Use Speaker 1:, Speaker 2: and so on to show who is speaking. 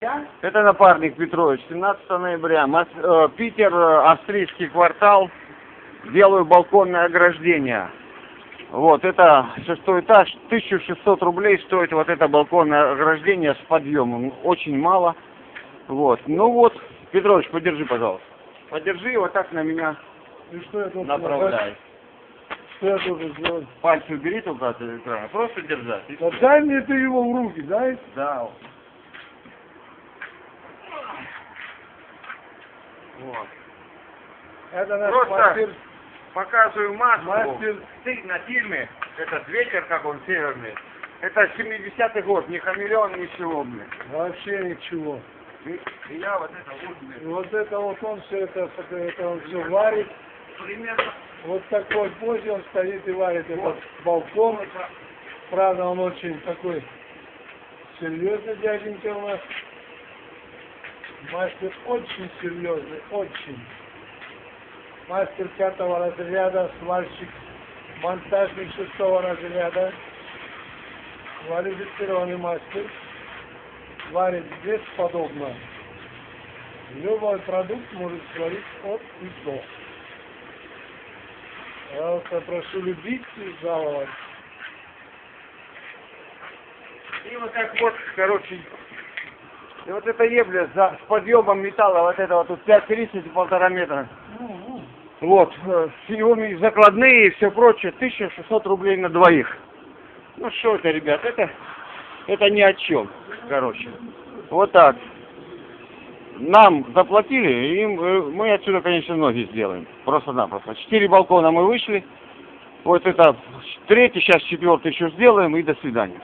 Speaker 1: Это напарник Петрович, 17 ноября, Питер, австрийский квартал, делаю балконное ограждение. Вот, это 6-й этаж, 1600 рублей стоит вот это балконное ограждение с подъемом, очень мало. Вот, ну вот, Петрович, подержи, пожалуйста. Подержи и вот так на меня направляй.
Speaker 2: Что я должен сделать?
Speaker 1: Пальцы убери только от экрана, просто держать.
Speaker 2: Да дай мне ты его в руки, дай.
Speaker 1: Да. Вот.
Speaker 2: Это наш
Speaker 1: Просто
Speaker 2: мастер.
Speaker 1: показываю маску.
Speaker 2: Мастер.
Speaker 1: Ты на фильме, этот ветер, как он северный. Это 70-й год, ни хамелеон, ничего, блин.
Speaker 2: Вообще ничего.
Speaker 1: И я вот это вот, блин.
Speaker 2: Вот это вот он все это он все варит.
Speaker 1: Примерно.
Speaker 2: Вот в такой позе он стоит и варит
Speaker 1: Вот.
Speaker 2: этот балкон. Правда, он очень такой серьезный дяденька у нас. Мастер очень серьезный, очень. Мастер 5-го разряда, сварщик, монтажник 6-го разряда, квалифицированный мастер, варит бесподобно. Любой продукт может сварить от и до. Пожалуйста, прошу любить и жаловать.
Speaker 1: И вот так вот, короче, и вот эта ебля с подъемом металла, вот это вот тут 5,30 и 1,5 метра. Вот, с его закладные и все прочее, 1600 рублей на двоих. Ну что это, ребят, это ни о чем, короче. Вот так. Нам заплатили, и мы отсюда, конечно, ноги сделаем. Просто-напросто. 4 балкона мы вышли. Вот это 3-й, сейчас 4-й еще сделаем, и до свидания.